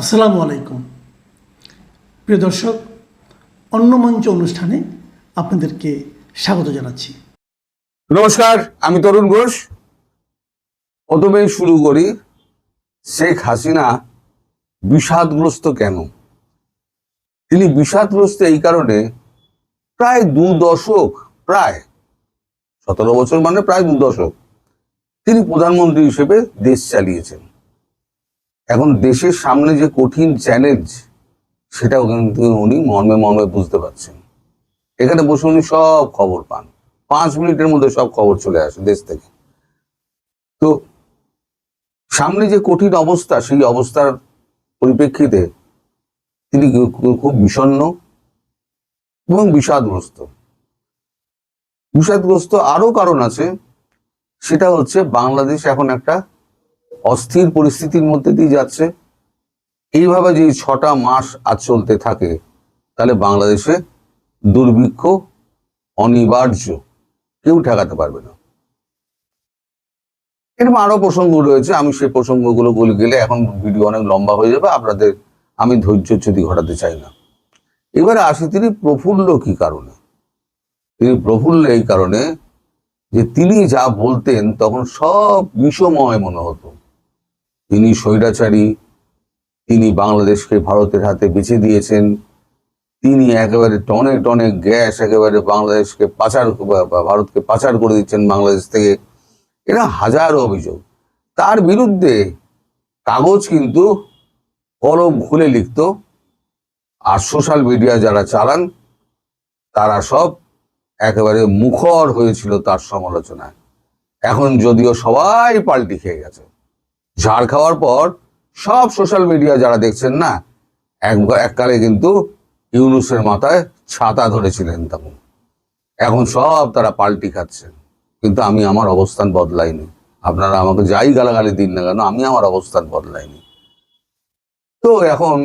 আসসালামু আলাইকুম প্রিয় দর্শক, অন্য মঞ্চ অনুষ্ঠানে আপনাদেরকে স্বাগত জানাচ্ছি। নমস্কার, আমি তরুণ ঘোষ। প্রথমেই শুরু করি, শেখ হাসিনা বিষাদগ্রস্ত কেন? তিনি বিষাদগ্রস্ত এই কারণে, প্রায় 2 দশক, প্রায় 17 বছর মানে প্রায় 2 দশক তিনি প্রধানমন্ত্রী হিসেবে দেশ চালিয়েছেন। এখন দেশের সামনে যে কঠিন চ্যালেঞ্জ, সেটাও কিন্তু উনি মর্মে মর্মে বুঝতে পারছেন। এখানে বসে উনি সব খবর পান, 5 মিনিটের মধ্যে সব খবর চলে আসে দেশ থেকে। তো সামনে যে কঠিন অবস্থা, সেই অবস্থার পরিপ্রেক্ষিতে তিনি খুব বিষণ্ণ এবং বিষাদগ্রস্ত আরো কারণ আছে। সেটা হচ্ছে, বাংলাদেশ এখন একটা অস্থির পরিস্থিতির মধ্যে দিয়ে যাচ্ছে। এইভাবে যে 6টা মাস আজ চলতে থাকে, তাহলে বাংলাদেশে দুর্ভিক্ষ অনিবার্য, কেউ ঠেকাতে পারবে না। এরকম আরো প্রসঙ্গ রয়েছে, আমি সেই প্রসঙ্গগুলো বলে গেলে এখন ভিডিও অনেক লম্বা হয়ে যাবে, আপনাদের আমি ধৈর্যচ্যুতি ঘটাতে চাই না। এবারে আসি, তিনি প্রফুল্ল কি কারণে? তিনি প্রফুল্ল এই কারণে যে তিনি যা বলতেন তখন সব বিষময় মনে হতো। তিনি স্বৈরাচারী, তিনি বাংলাদেশকে ভারতের হাতে বেঁচে দিয়েছেন, তিনি একেবারে টনে টনে গ্যাস একেবারে বাংলাদেশকে ভারতকে পাচার করে দিচ্ছেন বাংলাদেশ থেকে। এরা হাজারো অভিযোগ তার বিরুদ্ধে। কাগজ কিন্তু কলম খুলে লিখত, আর সোশ্যাল মিডিয়া যারা চালান তারা সব একেবারে মুখর হয়েছিল তার সমালোচনায়। এখন যদিও সবাই পাল্টি খেয়ে গেছে, ঝাড় খাওয়ার পর সব সোশ্যাল মিডিয়া যারা দেখছেন না, এককালে কিন্তু ইউনূসের মাথায় ছাতা ধরেছিলেন তখন, এখন সব তারা পাল্টি খাচ্ছেন। কিন্তু আমি আমার অবস্থান বদলাইনি। আপনারা আমাকে যাই গালাগালি দিন না কেন, আমি আমার অবস্থান বদলাইনি। তো এখন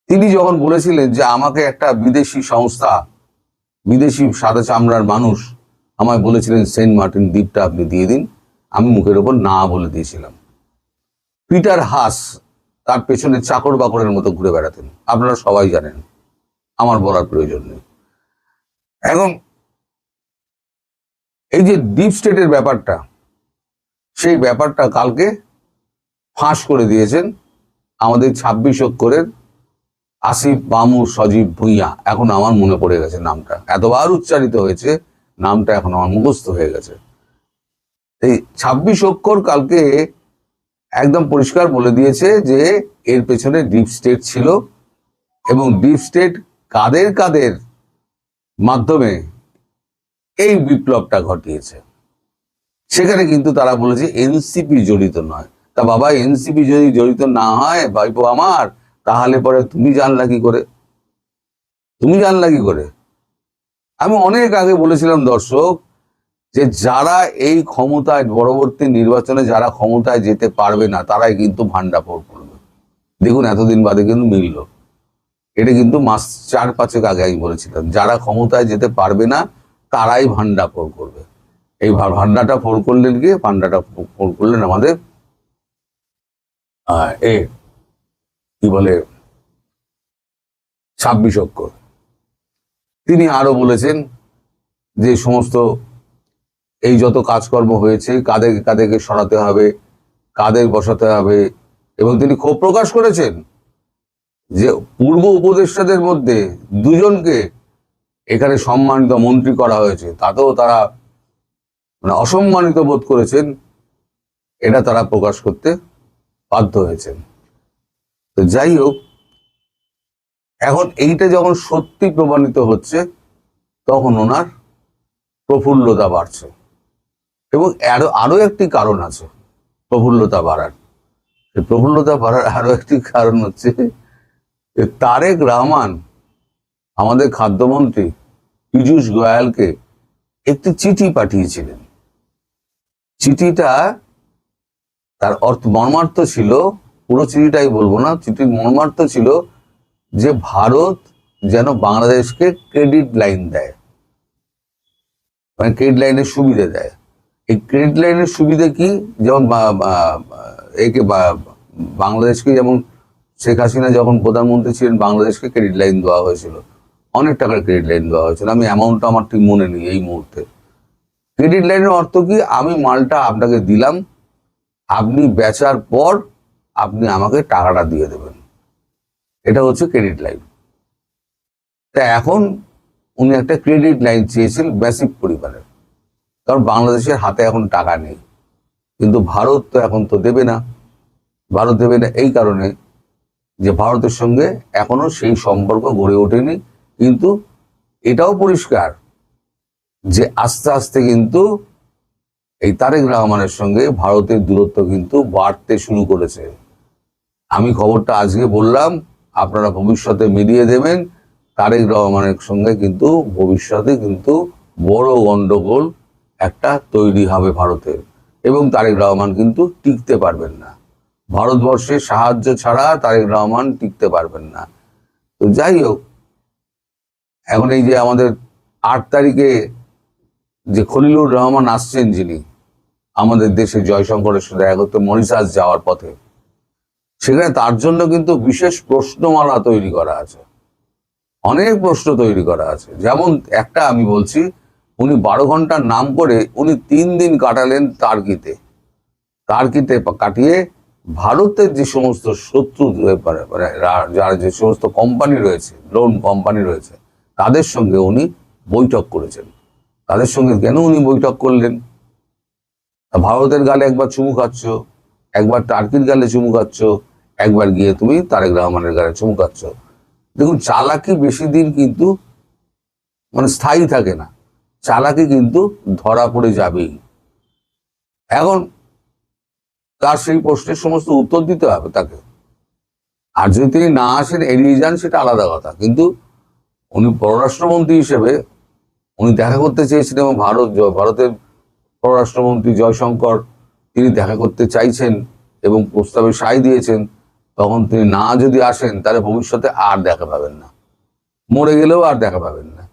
তিনি যখন বলেছিলেন যে আমাকে একটা বিদেশি সংস্থা, বিদেশি সাদা চামড়ার মানুষ আমায় বলেছিলেন সেন্ট মার্টিন দ্বীপটা আপনি দিয়ে দিন, আমি মুখের ওপর না বলে দিয়েছিলাম। পিটার হাস তার পেছনে চাকর বাকরের মতো ঘুরে বেড়াতেন, আপনারা সবাই জানেন, আমার বলার প্রয়োজন নেই। এখন এই যে ডিপ স্টেটের ব্যাপারটা, সেই ব্যাপারটা কালকে ফাঁস করে দিয়েছেন আমাদের 26 অক্ষরের আসিফ মামুর সজীব ভুঁইয়া। এখন আমার মনে পড়ে গেছে নামটা, এতবার উচ্চারিত হয়েছে, নামটা এখন আমার মুখস্থ হয়ে গেছে। এই 26 অক্ষর কালকে একদম পরিষ্কার বলে দিয়েছে যে এর পেছনে ডিপ স্টেট ছিল, এবং ডিপ স্টেট কাদের কাদের মাধ্যমে এই বিপ্লবটা ঘটিয়েছে। সেখানে কিন্তু তারা বলেছে এনসিপি জড়িত নয়। তা বাবা, এনসিপি যদি জড়িত না হয় ভাইপো আমার, তাহলে পরে তুমি জানলা কি করে? আমি অনেক আগে বলেছিলাম দর্শক, যে যারা এই ক্ষমতায়, পরবর্তী নির্বাচনে যারা ক্ষমতায় যেতে পারবে না, তারাই কিন্তু ভান্ডাফোড় করবে। দেখুন, এতদিন বাদে কিন্তু মিলল। এটা কিন্তু মাস 4-5 আগে আমি বলেছিলাম, যারা ক্ষমতায় যেতে পারবে না তারাই ভান্ডাফোড় করবে। এই ভান্ডাটা ফোড় করলেন আমাদের কি বলে 26 অক্ষর। তিনি আরো বলেছেন যে সমস্ত এই যত কাজকর্ম হয়েছে, কাদেরকে সরাতে হবে, কাদের বসাতে হবে, এবং তিনি ক্ষোভ প্রকাশ করেছেন যে পূর্ব উপদেষ্টাদের মধ্যে 2জনকে এখানে সম্মানিত মন্ত্রী করা হয়েছে, তাতেও তারা অসম্মানিত বোধ করেছেন, এটা তারা প্রকাশ করতে বাধ্য হয়েছেন। তো যাই হোক, এখন এইটা যখন সত্যি প্রমাণিত হচ্ছে, তখন ওনার প্রফুল্লতা বাড়ছে। এবং আরো একটি কারণ আছে প্রফুল্লতা বাড়ার। প্রফুল্লতা বাড়ার আরো একটি কারণ হচ্ছে, তারেক রহমান আমাদের খাদ্যমন্ত্রী পীযূষ গোয়ালকে একটি চিঠি পাঠিয়েছিলেন। চিঠিটা তার মর্মার্থ ছিল, পুরো চিঠিটাই বলবো না, চিঠির মর্মার্থ ছিল যে ভারত যেন বাংলাদেশকে ক্রেডিট লাইন দেয়, মানে ক্রেডিট লাইনের সুবিধা দেয়। এই ক্রেডিট লাইনের সুবিধা কি? যেমন বাংলাদেশকে যেমন শেখ হাসিনা যখন প্রধানমন্ত্রী ছিলেন বাংলাদেশকে ক্রেডিট লাইন দেওয়া হয়েছিল, অনেক টাকার ক্রেডিট লাইন দেওয়া হয়েছিল। আমি অ্যামাউন্টটা আমার ঠিক মনে নেই এই মুহূর্তে। ক্রেডিট লাইনের অর্থ কি, আমি মালটা আপনাকে দিলাম, আপনি বেচার পর আপনি আমাকে টাকাটা দিয়ে দেবেন, এটা হচ্ছে ক্রেডিট লাইন। তা এখন উনি একটা ক্রেডিট লাইন চেয়েছেন ম্যাসিভ পরিমাণের, কারণ বাংলাদেশের হাতে এখন টাকা নেই। কিন্তু ভারত তো এখন তো দেবে না, ভারত দেবে না এই কারণে যে ভারতের সঙ্গে এখনো সেই সম্পর্ক গড়ে ওঠেনি। কিন্তু এটাও পরিষ্কার যে আস্তে আস্তে কিন্তু এই তারেক রহমানের সঙ্গে ভারতের দূরত্ব কিন্তু বাড়তে শুরু করেছে। আমি খবরটা আজকে বললাম, আপনারা ভবিষ্যতে মিলিয়ে দেবেন। তারেক রহমানের সঙ্গে কিন্তু ভবিষ্যতে কিন্তু বড় গন্ডগোল একটা তৈরি হবে ভারতের, এবং তারেক রহমান কিন্তু টিকতে পারবেন না। ভারতবর্ষের সাহায্য ছাড়া তারেক রহমান টিকতে পারবেন না। তো যাই হোক, এখন এই যে আমাদের 8 তারিখে যে খলিলুর রহমান আসছেন, যিনি আমাদের দেশে জয়শঙ্করের সাথে দেখা করতে মরিশাস যাওয়ার পথে, সেখানে তার জন্য কিন্তু বিশেষ প্রশ্নমালা তৈরি করা আছে, অনেক প্রশ্ন তৈরি করা আছে। যেমন একটা আমি বলছি, উনি 12 ঘন্টার নাম করে উনি 3 দিন কাটালেন তার্কিতে কাটিয়ে ভারতের যে সমস্ত শত্রু যারা যে সমস্ত কোম্পানি রয়েছে, লোন কোম্পানি রয়েছে, তাদের সঙ্গে উনি বৈঠক করেছেন। তাদের সঙ্গে কেন উনি বৈঠক করলেন? ভারতের গালে একবার চুমু খাচ্ছ, একবার টার্কির গালে চুমু খাচ্ছ, একবার গিয়ে তুমি তারেক রহমানের গালে চুমু খাচ্ছ। দেখুন, চালাকি বেশি দিন কিন্তু স্থায়ী থাকে না, চালাকি কিন্তু ধরা পড়ে যাবেই। এখন তার সেই প্রশ্নের সমস্ত উত্তর দিতে হবে তাকে। আর যদি তিনি না আসেন, এড়িয়ে যান, সেটা আলাদা কথা। কিন্তু উনি পররাষ্ট্রমন্ত্রী হিসেবে উনি দেখা করতে চেয়েছিলেন, এবং ভারতের পররাষ্ট্রমন্ত্রী জয়শঙ্কর তিনি দেখা করতে চাইছেন এবং প্রস্তাবে সায় দিয়েছেন। তখন তিনি না যদি আসেন, তাহলে ভবিষ্যতে আর দেখা পাবেন না, মরে গেলেও আর দেখা পাবেন না।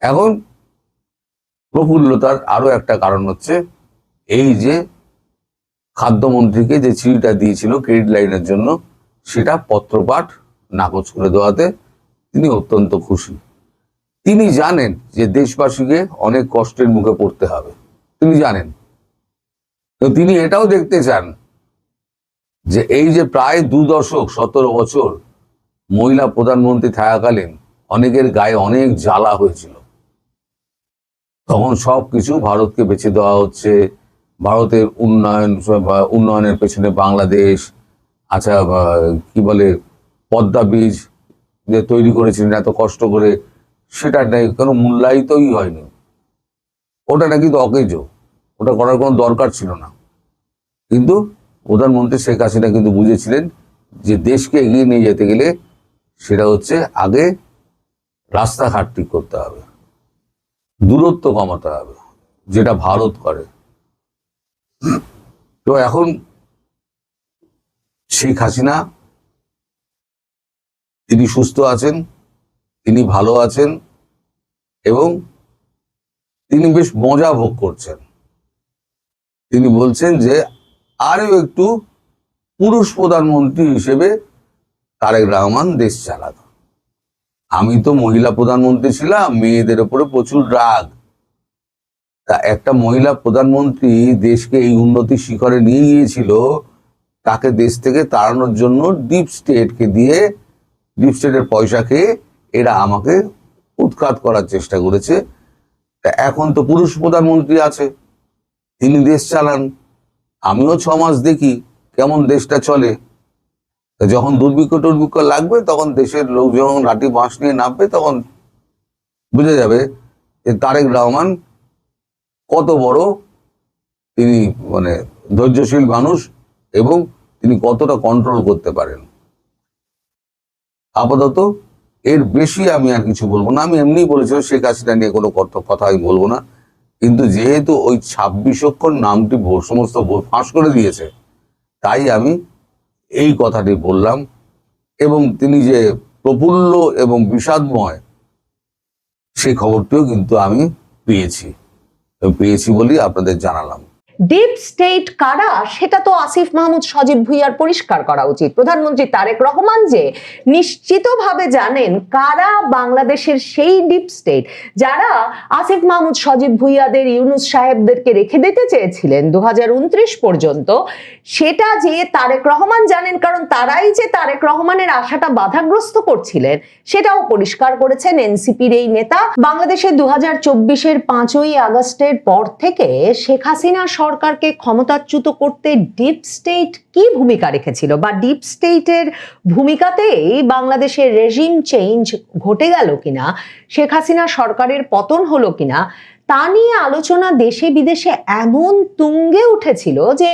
এখন প্রফুল্লতার আরো একটা কারণ হচ্ছে এই যে খাদ্যমন্ত্রীকে যে চিঠিটা দিয়েছিল ক্রেডিট লাইনের জন্য, সেটা পত্রপাঠ নাকচ করে দেওয়াতে তিনি অত্যন্ত খুশি। তিনি জানেন যে দেশবাসীকে অনেক কষ্টের মুখে পড়তে হবে, তিনি জানেন। তো তিনি এটাও দেখতে চান যে এই যে প্রায় 2 দশক 17 বছর মহিলা প্রধানমন্ত্রী থাকাকালীন অনেকের গায়ে অনেক জ্বালা হয়েছিল, তখন সবকিছু ভারতকে বেছে দেওয়া হচ্ছে। ভারতের উন্নয়নের পেছনে বাংলাদেশ, আচ্ছা কি বলে, পদ্মা ব্রিজ যে তৈরি করেছিলেন এত কষ্ট করে, সেটা নাকি কোনো মূল্যায়িতই হয়নি। ওটা নাকি তো অকেজ, ওটা করার কোনো দরকার ছিল না। কিন্তু প্রধানমন্ত্রী শেখ হাসিনা কিন্তু বুঝেছিলেন যে দেশকে এগিয়ে নিয়ে যেতে গেলে সেটা হচ্ছে আগে রাস্তাঘাট ঠিক করতে হবে, দূরত্ব কমাতে হবে, যেটা ভারত করে। তো এখন শেখ হাসিনা তিনি সুস্থ আছেন, তিনি ভালো আছেন, এবং তিনি বেশ মজা ভোগ করছেন। তিনি বলছেন যে আরো একটু পুরুষ প্রধানমন্ত্রী হিসেবে তারেক রহমান দেশ চালাতো। আমি তো মহিলা প্রধানমন্ত্রী ছিলাম, মেয়েদের উপরে প্রচুর রাগ। তা একটা মহিলা প্রধানমন্ত্রী দেশকে এই উন্নতি শিখরে নিয়ে গিয়েছিল, তাকে দেশ থেকে তাড়ানোর জন্য ডিপ স্টেটের পয়সা খেয়ে এরা আমাকে উৎখাত করার চেষ্টা করেছে। তা এখন তো পুরুষ প্রধানমন্ত্রী আছে, তিনি দেশ চালান। আমিও 6 মাস দেখি কেমন দেশটা চলে। যখন দুর্ভিক্ষ লাগবে, তখন দেশের লোক যখন লাঠি বাঁশ নিয়ে নামবে, তখন বুঝে যাবে যে তারেক রহমান কত বড় তিনি ধৈর্যশীল মানুষ, এবং তিনি কতটা কন্ট্রোল করতে পারেন। আপাতত এর বেশি আমি আর কিছু বলবো না। আমি এমনিই বলেছিলাম শেখ হাসিনা নিয়ে কোনো কথা আমি বলবো না, কিন্তু যেহেতু ওই 26 অক্ষর নামটি সমস্ত ফাঁস করে দিয়েছে, তাই আমি এই কথাটি বললাম। এবং তিনি যে প্রফুল্ল এবং বিষাদময়, সেই খবরটিও কিন্তু আমি পেয়েছি বলেই আপনাদের জানালাম। ডিপ স্টেট কারা সেটা তো আসিফ মাহমুদ সজীব ভুইয়ার পরিষ্কার করা উচিত। প্রধানমন্ত্রী তারেক রহমান যে নিশ্চিতভাবে জানেন কারা বাংলাদেশের সেই ডিপ স্টেট যারা আসিফ মাহমুদ সজীব ভুইয়াদের, ইউনূস সাহেবদেরকে রেখে দিতে চেয়েছিলেন 2029 পর্যন্ত, সেটা যে তারেক রহমান জানেন, কারণ তারাই যে তারেক রহমানের আশাটা বাধাগ্রস্ত করছিলেন সেটাও পরিষ্কার করেছেন এনসিপির এই নেতা। বাংলাদেশে 2024-এর 5ই আগস্টের পর থেকে শেখ হাসিনা সরকারকে ক্ষমতাচ্যুত করতে ডিপ স্টেট কি ভূমিকা রেখেছিল, বা ডিপ স্টেটের ভূমিকাতেই বাংলাদেশের রেজিম চেঞ্জ ঘটে গেল কিনা, শেখ হাসিনা সরকারের পতন হলো কিনা, তা নিয়ে আলোচনা দেশে বিদেশে এমন তুঙ্গে উঠেছিল যে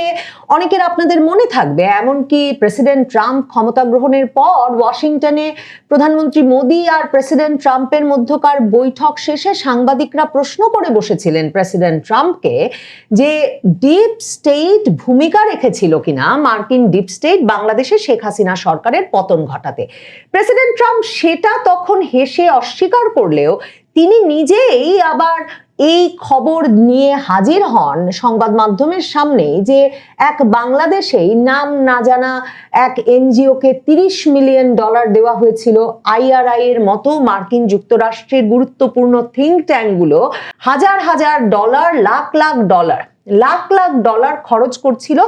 অনেকের আপনাদের মনে থাকবে, এমনকি প্রেসিডেন্ট ট্রাম্প ক্ষমতা গ্রহণের পর ওয়াশিংটনে প্রধানমন্ত্রী মোদি আর প্রেসিডেন্ট ট্রাম্পের মধ্যকার বৈঠক শেষে সাংবাদিকরা প্রশ্ন করে বসেছিলেন প্রেসিডেন্ট ট্রাম্পকে যে ডিপ স্টেট ভূমিকা রেখেছিল কিনা মার্কিন ডিপ স্টেট বাংলাদেশে শেখ হাসিনা সরকারের পতন ঘটাতে। প্রেসিডেন্ট ট্রাম্প সেটা তখন হেসে অস্বীকার করলেও তিনি নিজেই আবার এই খবর নিয়ে হাজির হন সংবাদ মাধ্যমের সামনে যে এক বাংলাদেশেই নাম না জানা এক এনজিওকে $30 মিলিয়ন দেওয়া হয়েছিল। IRI এর মতো মার্কিন যুক্তরাষ্ট্রের গুরুত্বপূর্ণ থিঙ্ক ট্যাঙ্কগুলো হাজার হাজার ডলার, লাখ লাখ ডলার খরচ করছিল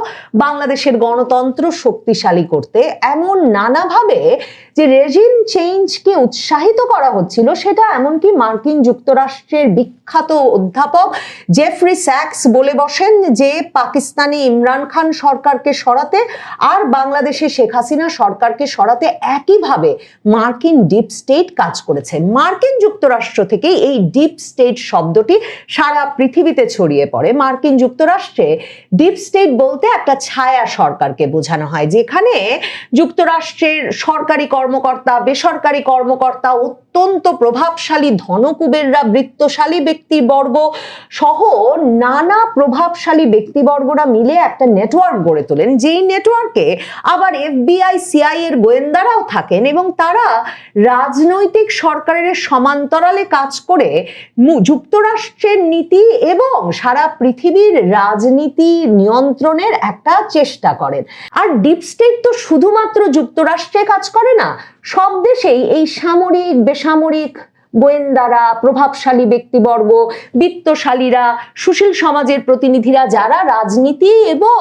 বাংলাদেশের গণতন্ত্র শক্তিশালী করতে। এমন নানাভাবে যে রেজিম চেঞ্জকে উৎসাহিত করা হচ্ছিল, সেটা এমনকি মার্কিন যুক্তরাষ্ট্রের বিখ্যাত অধ্যাপক জেফরি স্যাক্স বলে বসেন যে পাকিস্তানে ইমরান খান সরকারকে সরাতে আর বাংলাদেশে শেখ হাসিনা সরকারকে সরাতে একইভাবে মার্কিন ডিপ স্টেট কাজ করেছে। মার্কিন যুক্তরাষ্ট্র থেকে এই ডিপ স্টেট শব্দটি সারা পৃথিবীতে ছড়িয়ে পড়ে। মার্কিন যুক্তরাষ্ট্রে ডিপ স্টেট বলতে একটা ছায়া সরকারকে বোঝানো হয়, যেখানে যুক্তরাষ্ট্রের সরকারি কর্মকর্তা, বেসরকারি কর্মকর্তা, অত্যন্ত প্রভাবশালী ধনকুবেররা, বৃত্তশালী ব্যক্তিবর্গ সহ নানা প্রভাবশালী ব্যক্তিবর্গরা মিলে একটা নেটওয়ার্ক গড়ে তোলেন, যেই নেটওয়ার্কে আবার FBI, CIA এর গোয়েন্দারাও থাকেন এবং তারা রাজনৈতিক সরকারের সমান্তরালে কাজ করে যুক্তরাষ্ট্রের নীতি এবং সারা পৃথিবীর রাজনীতি নিয়ন্ত্রণের একটা চেষ্টা করেন। আর ডিপ স্টেট তো শুধুমাত্র যুক্তরাষ্ট্রে কাজ করে না, সব দেশেই এই সামরিক, বেসামরিক গোয়েন্দারা, প্রভাবশালী ব্যক্তিবর্গ, বিত্তশালীরা, সুশীল সমাজের প্রতিনিধিরা যারা রাজনীতি এবং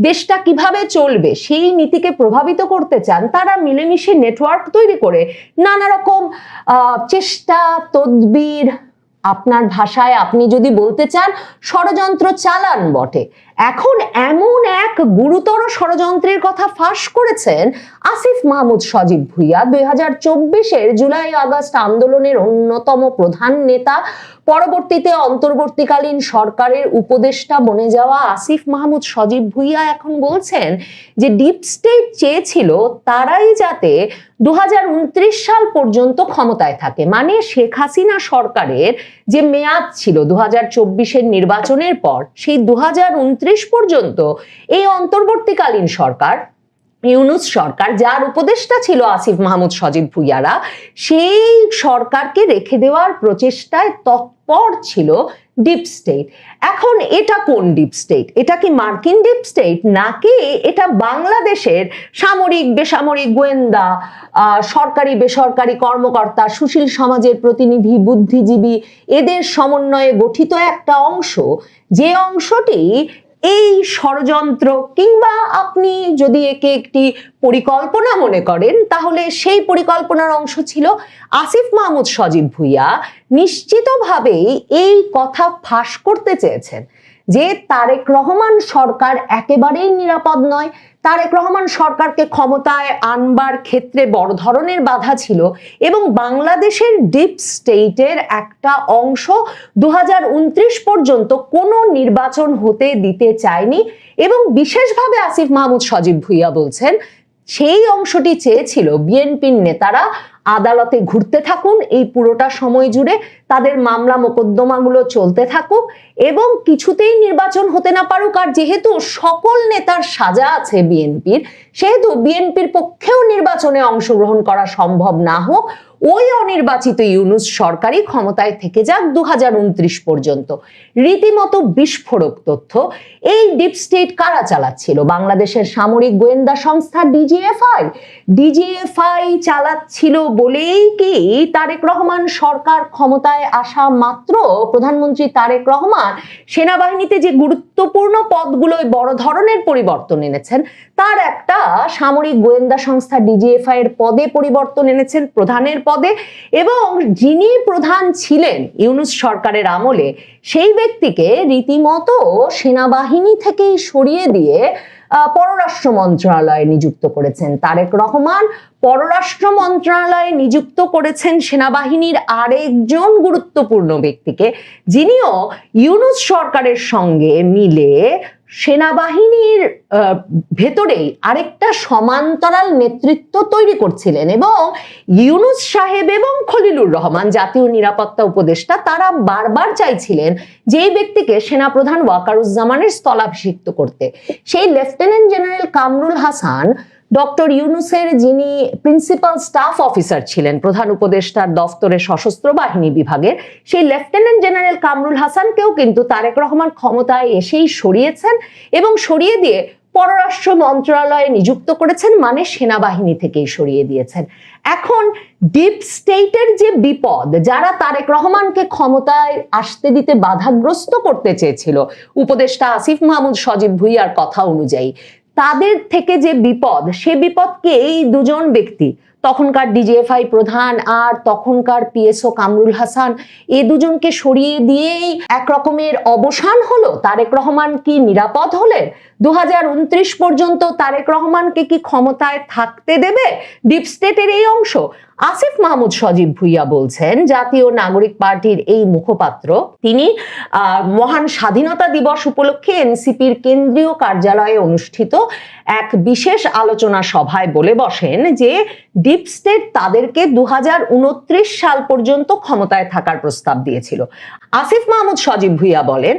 দেশটা কিভাবে চলবে সেই নীতিকে প্রভাবিত করতে চান, তারা মিলেমিশে নেটওয়ার্ক তৈরি করে নানা রকম চেষ্টা, তদবির, আপনার ভাষায় আপনি যদি বলতে চান ষড়যন্ত্র চালান বটে। এখন এমন এক গুরুতর ষড়যন্ত্রের কথা ফাঁস করেছেন আসিফ মাহমুদ সজীব ভুইয়া, 2024-এর জুলাই আগস্ট আন্দোলনের অন্যতম প্রধান নেতা, পরবর্তীতে অন্তর্বর্তীকালীন সরকারের উপদেষ্টা বনে যাওয়া আসিফ মাহমুদ সজীব ভুইয়া এখন বলছেন যে ডিপ স্টেট চেয়েছিল তারাই যাতে 2029 সাল পর্যন্ত ক্ষমতায় থাকে, মানে শেখ হাসিনা সরকারের যে মেয়াদ ছিল 2024-এর নির্বাচনের পর, সেই 2029 পর্যন্ত এই অন্তর্বর্তীকালীন সরকার, ইউনূস সরকার, যার উপদেষ্টা ছিল আসিফ মাহমুদ সজীব ভুইয়ারা, সেই সরকারকে রেখে দেওয়ার প্রচেষ্টায় তৎপর ছিল ডিপ স্টেট। এখন এটা কোন ডিপ স্টেট? এটা কি মার্কিন ডিপ স্টেট, নাকি এটা বাংলাদেশের সামরিক, বেসামরিক, গোয়েন্দা, সরকারি বেসরকারি কর্মকর্তা, সুশীল সমাজের প্রতিনিধি, বুদ্ধিজীবী, এদের সমন্বয়ে গঠিত একটা অংশ, যে অংশটি এই ষড়যন্ত্র, কিংবা আপনি যদি একে একটি পরিকল্পনা মনে করেন তাহলে সেই পরিকল্পনার অংশ ছিল আসিফ মাহমুদ সজীব ভুইয়া নিশ্চিতভাবেই এই কথা ফাঁস করতে চেয়েছেন যে তারেক রহমান সরকার একেবারেই নিরাপদ নয়, তারেক রহমান সরকারকে ক্ষমতায় আনবার ক্ষেত্রে বড় ধরনের বাধা ছিল এবং বাংলাদেশের ডিপ স্টেটের একটা অংশ 2029 পর্যন্ত কোনো নির্বাচন হতে দিতে চায়নি। এবং বিশেষভাবে আসিফ মাহমুদ সজীব ভুইয়া বলছেন সেই অংশটি চেয়েছিল বিএনপির নেতারা আদালতে ঘুরতে থাকুন এই পুরোটা সময় জুড়ে, তাদের মামলা মোকদ্দমাগুলো চলতে থাকুক এবং কিছুতেই নির্বাচন হতে না পারুক। আর যেহেতু সকল নেতার সাজা আছে বিএনপির, সেহেতু বিএনপির পক্ষেও নির্বাচনে অংশগ্রহণ করা সম্ভব না হোক, ওই অনির্বাচিত ইউনূস সরকারই ক্ষমতায় থেকে যাক 2029 পর্যন্ত। রীতিমতো বিস্ফোরক তথ্য। এই ডিপ স্টেট কারা চালাচ্ছিল? বাংলাদেশের সামরিক গোয়েন্দা সংস্থা ডিজিএফআই চালাচ্ছিল বলেই কি তারেক রহমান সরকার ক্ষমতায় আসা মাত্র প্রধানমন্ত্রী তারেক রহমান সেনাবাহিনীতে যে গুরুত্বপূর্ণ পদগুলোয় বড় ধরনের পরিবর্তন এনেছেন, তার একটা সামরিক গোয়েন্দা সংস্থা ডিজিএফআই এর পদে পরিবর্তন এনেছেন, প্রধানের পদে। এবং যিনি প্রধান ছিলেন ইউনূস সরকারের আমলে, সেই ব্যক্তিকে রীতিমতো সেনাবাহিনী থেকেই সরিয়ে দিয়ে পররাষ্ট্র মন্ত্রণালয়ে নিযুক্ত করেছেন তারেক রহমান। পররাষ্ট্র মন্ত্রণালয়ে নিযুক্ত করেছেন সেনাবাহিনীর আরেকজন গুরুত্বপূর্ণ ব্যক্তিকে, যিনিও ইউনূস সরকারের সঙ্গে মিলে সেনাবাহিনীর ভেতরেই আরেকটা সমান্তরাল নেতৃত্ব তৈরি করছিলেন। এবং ইউনূস সাহেব এবং খলিলুর রহমান জাতীয় নিরাপত্তা উপদেষ্টা, তারা বারবার চাইছিলেন যে এই ব্যক্তিকে সেনাপ্রধান ওয়াকারুজ্জামানের স্থলাভিষিক্ত করতে। সেই lieutenant general Kamrul Hasan doctor ইউনূসের যিনি প্রিন্সিপাল স্টাফ অফিসার ছিলেন প্রধান উপদেষ্টার দফতরে সশস্ত্র বাহিনী বিভাগের, সেই লেফটেন্যান্ট জেনারেল কামরুল হাসানকেও কিন্তু তারেক রহমান ক্ষমতায় এসেই সরিয়েছেন এবং সরিয়ে দিয়ে পররাষ্ট্র মন্ত্রণালয়ে নিযুক্ত করেছেন, মানে সেনাবাহিনী থেকেই সরিয়ে দিয়েছেন। এখন ডিপ স্টেটের যে বিপদ, যারা তারেক রহমানকে ক্ষমতায় আসতে দিতে বাধাগ্রস্ত করতে চেয়েছিল উপদেষ্টা আসিফ মাহমুদ সজীব ভুঁইয়ার কথা অনুযায়ী, তাদের থেকে যে বিপদ, সে বিপদকে এই দুজন ব্যক্তি, তখনকার ডিজিএফআই প্রধান আর তখনকার পিএসও কামরুল হাসান, এই দুজনকে সরিয়ে দিয়েই একরকমের অবসান হলো। তারেক রহমান কি নিরাপদ হলেন? 2029 পর্যন্ত তারেক রহমানকে কি ক্ষমতায় থাকতে দেবে ডিপ স্টেটের এই অংশ? আসিফ মাহমুদ সজীব ভুঁইয়া বলছেন, জাতীয় নাগরিক পার্টির এই মুখপাত্র, তিনি মহান স্বাধীনতা দিবস উপলক্ষে এনসিপির কেন্দ্রীয় কার্যালয়ে অনুষ্ঠিত এক বিশেষ আলোচনা সভায় বলে বসেন যে ডিপ স্টেট তাদেরকে 2029 সাল পর্যন্ত ক্ষমতায় থাকার প্রস্তাব দিয়েছিল। আসিফ মাহমুদ সজীব ভুঁইয়া বলেন,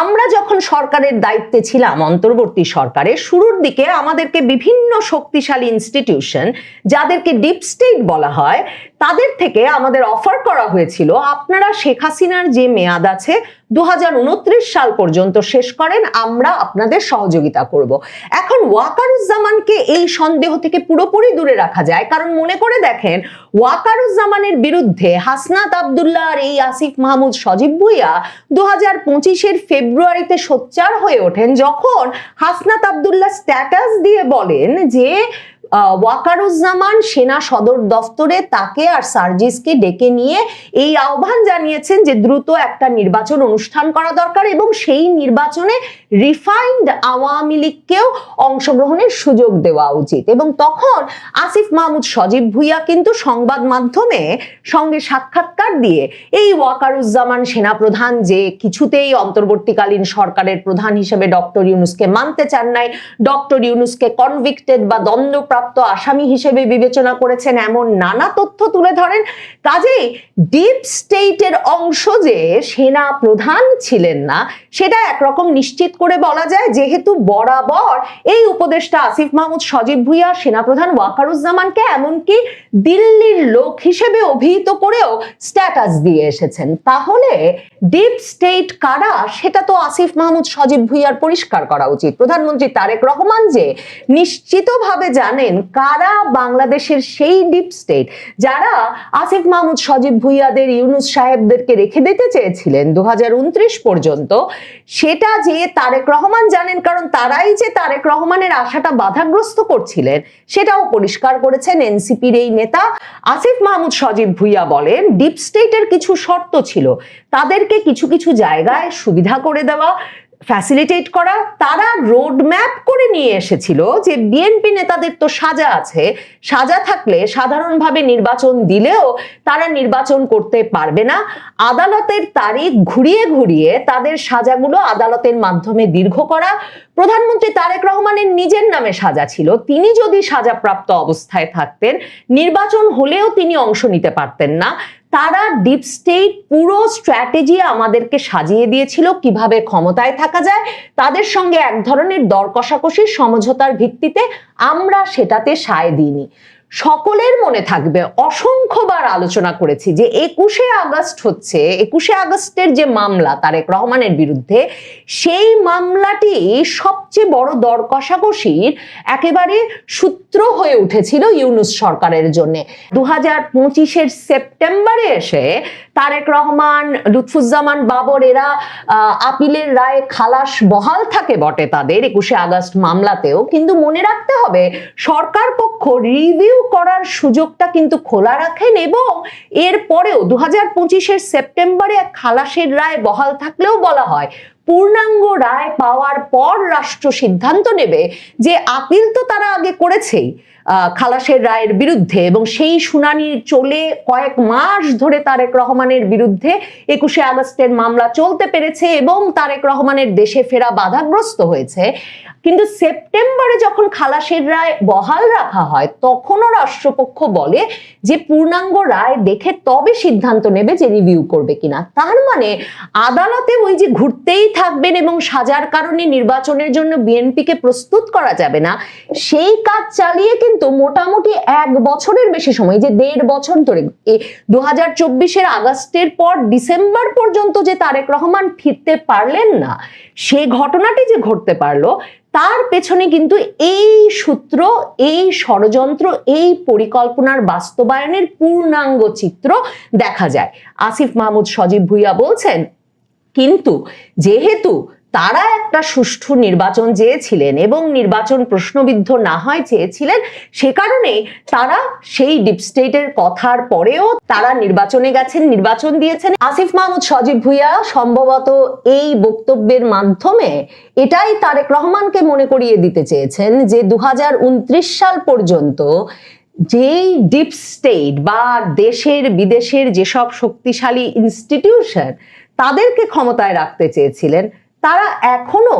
আমরা যখন সরকারের দায়িত্বে ছিলাম, অন্তর্বর্তী সরকারের শুরুর দিকে আমাদেরকে বিভিন্ন শক্তিশালী ইনস্টিটিউশন, যাদেরকে ডিপ স্টেট বলা হয়, তাদের থেকে আমাদের অফার করা হয়েছিল, আপনারা শেখ হাসিনার যে মেয়াদ আছে 2029 সাল পর্যন্ত শেষ করেন, আমরা আপনাদের সহযোগিতা করব। এখন ওয়াকারুজ্জামানকে এই সন্দেহ থেকে পুরোপুরি দূরে রাখা যায়, কারণ মনে করে দেখেন, ওয়াকারুজ্জামানের বিরুদ্ধে হাসনাত আব্দুল্লাহ আর এই আসিফ মাহমুদ সজীব ভুঁইয়া 2025-এর ফেব্রুয়ারিতে সোচ্চার হয়ে ওঠেন, যখন হাসনাত আব্দুল্লাহ স্ট্যাটাস দিয়ে বলেন যে ওয়াকারুজ্জামান সেনা সদর দফতরে তাকে আর সার্জিসকে ডেকে নিয়ে এই আহ্বান জানিয়েছেন যে দ্রুত একটা নির্বাচন অনুষ্ঠান করা দরকার এবং সেই নির্বাচনে রিফাইন্ড আওয়ামী লীগকেও অংশগ্রহণের সুযোগ দেওয়া উচিত। এবং তখন আসিফ মাহমুদ সজীব ভুঁইয়া কিন্তু সংবাদ মাধ্যমে সঙ্গে সাক্ষাৎকার দিয়ে এই ওয়াকারুজ্জামান সেনাপ্রধান যে কিছুতেই অন্তর্বর্তীকালীন সরকারের প্রধান হিসেবে ডক্টর ইউনূসকে মানতে চান নাই, ডক্টর ইউনূসকে কনভিক্টেড বা দণ্ডপ্রাপ্ত আসামি হিসেবে বিবেচনা করেছেন, এমন নানা তথ্য তুলে ধরেন। কাজেই ডিপ স্টেটের অংশ যে সেনা প্রধান ছিলেন না, সেটা একরকম নিশ্চিত করে বলা যায়, যেহেতু বরাবর এই উপদেষ্টা আসিফ মাহমুদ সজীব ভুঁইয়া সেনাপ্রধান ওয়াকারুজ্জামানকে এমনকি দিল্লির লোক হিসেবে অভিহিত করেও স্ট্যাটাস দিয়ে এসেছেন। তাহলে ডিপ স্টেট কারা, সেটা তো আসিফ মাহমুদ সজীব ভুঁইয়ার পরিষ্কার করা উচিত। প্রধানমন্ত্রী তারেক রহমান যে নিশ্চিতভাবে জানেন কারা বাংলাদেশের সেই ডিপ স্টেট, যারা আসিফ মাহমুদ সজীব ভুঁইয়াদের, ইউনূস সাহেবদেরকে রেখে দিতে চেয়েছিলেন 2029 পর্যন্ত, সেটা যে তারেক রহমান জানেন, কারণ তারাই যে তারেক রহমানের আশাটা বাধাগ্রস্ত করছিলেন, সেটাও পরিষ্কার করেছেন এনসিপির এই নেতা আসিফ মাহমুদ সজীব ভুঁইয়া। বলেন, ডিপ স্টেটের কিছু শর্ত ছিল, তাদেরকে কিছু কিছু জায়গায় সুবিধা করে দেওয়া, ফ্যাসিলিটেট করা। তারা রোড ম্যাপ করে নিয়ে এসেছিল যে বিএনপি নেতাদের তো সাজা আছে, সাজা থাকলে সাধারণভাবে নির্বাচন দিলেও তারা নির্বাচন করতে পারবে না, আদালতের তারিখ ঘুরিয়ে ঘুরিয়ে তাদের সাজাগুলো আদালতের মাধ্যমে দীর্ঘ করা, প্রধানমন্ত্রী তারেক রহমানের নিজের নামে সাজা ছিল, তিনি যদি সাজাপ্রাপ্ত অবস্থায় থাকতেন নির্বাচন হলেও তিনি অংশ নিতে পারতেন না। তারা ডিপ স্টেট পুরো স্ট্র্যাটেজি আমাদেরকে সাজিয়ে দিয়েছিল কিভাবে ক্ষমতায় থাকা যায়, তাদের সঙ্গে এক ধরনের দর কষাকষির সমঝোতার ভিত্তিতে আমরা সেটাতে সায় দিইনি। সকলের মনে থাকবে অসংখ্যবার আলোচনা করেছি যে 21শে আগস্ট হচ্ছে 21শে আগস্টের যে মামলা তারেক রহমানের বিরুদ্ধে, সেই মামলাটি সবচেয়ে বড় দর কষাকষির একেবারে সূত্র হয়ে উঠেছিল ইউনূস সরকারের জন্য। 2025-এর সেপ্টেম্বরে এসে তারেক রহমান, লুৎফুজ্জামান বাবর এরা আপিলের রায়ে খালাস বহাল থাকে বটে তাদের 21শে আগস্ট মামলাতেও, কিন্তু মনে রাখতে হবে সরকার পক্ষ রিভিউ করার সুযোগটা কিন্তু খোলা রাখেন এবং এরপরেও 2025-এর সেপ্টেম্বরে খালাসের রায় বহাল থাকলেও বলা হয় পূর্ণাঙ্গ রায় পাওয়ার পর রাষ্ট্র সিদ্ধান্ত নেবে যে আপিল তো তারা আগে করেছেই খালাসের রায়ের বিরুদ্ধে, এবং সেই শুনানি চলে কয়েক মাস ধরে তারেক রহমানের বিরুদ্ধে 21শে আগস্টের মামলা চলতে পেরেছে এবং তারেক রহমানের দেশে ফেরা বাধাগ্রস্ত হয়েছে। কিন্তু সেপ্টেম্বরে যখন খালাসের রায় বহাল রাখা হয় তখনও রাষ্ট্রপক্ষ বলে যে পূর্ণাঙ্গ রায় দেখে তবে সিদ্ধান্ত নেবে যে রিভিউ করবে কিনা। তার মানে আদালতে ওই যে ঘুরতেই থাকবেন এবং সাজার কারণে নির্বাচনের জন্য বিএনপিকে প্রস্তুত করা যাবে না, সেই কাজ চালিয়ে কিন্তু মোটামুটি 1 বছরের বেশি সময়, যে 1.5 বছর ধরে 2024-এর আগস্টের পর ডিসেম্বর পর্যন্ত যে তারেক রহমান ফিরতে পারলেন না, সে ঘটনাটি যে ঘটতে পারলো তার পেছনে কিন্তু এই সূত্র, এই ষড়যন্ত্র, এই পরিকল্পনার বাস্তবায়নের পূর্ণাঙ্গ চিত্র দেখা যায়। আসিফ মাহমুদ সজীব ভুইয়া বলছেন কিন্তু যেহেতু তারা একটা সুষ্ঠু নির্বাচন চেয়েছিলেন এবং নির্বাচন প্রশ্নবিদ্ধ না হয় চেয়েছিলেন, সে কারণে তারা সেই ডিপ স্টেটের কথার পরেও তারা নির্বাচনে গেছেন, নির্বাচন দিয়েছেন। আসিফ মাহমুদ সজীব ভুইয়া সম্ভবত এই বক্তব্যের মাধ্যমে এটাই তারেক রহমানকে মনে করিয়ে দিতে চেয়েছেন যে 2029 সাল পর্যন্ত যেই ডিপ স্টেট বা দেশের বিদেশের যেসব শক্তিশালী ইনস্টিটিউশন তাদেরকে ক্ষমতায় রাখতে চেয়েছিলেন, তারা এখনো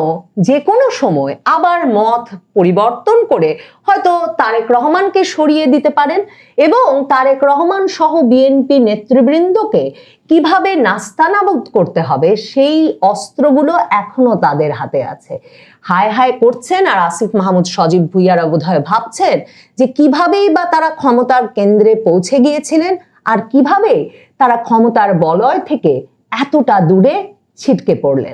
যে কোনো সময় আবার মত পরিবর্তন করে হয়তো তারেক রহমানকে সরিয়ে দিতে পারেন এবং তারেক রহমান সহ বিএনপি নেতৃবৃন্দকে কিভাবে নাস্তানাবুদ করতে হবে সেই অস্ত্রগুলো এখনো তাদের হাতে আছে। হায় হায় করছেন আর আসিফ মাহমুদ সজীব ভুইয়ারা বোধহয় ভাবছেন যে কিভাবেই বা তারা ক্ষমতার কেন্দ্রে পৌঁছে গিয়েছিলেন আর কিভাবে তারা ক্ষমতার বলয় থেকে এতটা দূরে ছিটকে পড়লেন।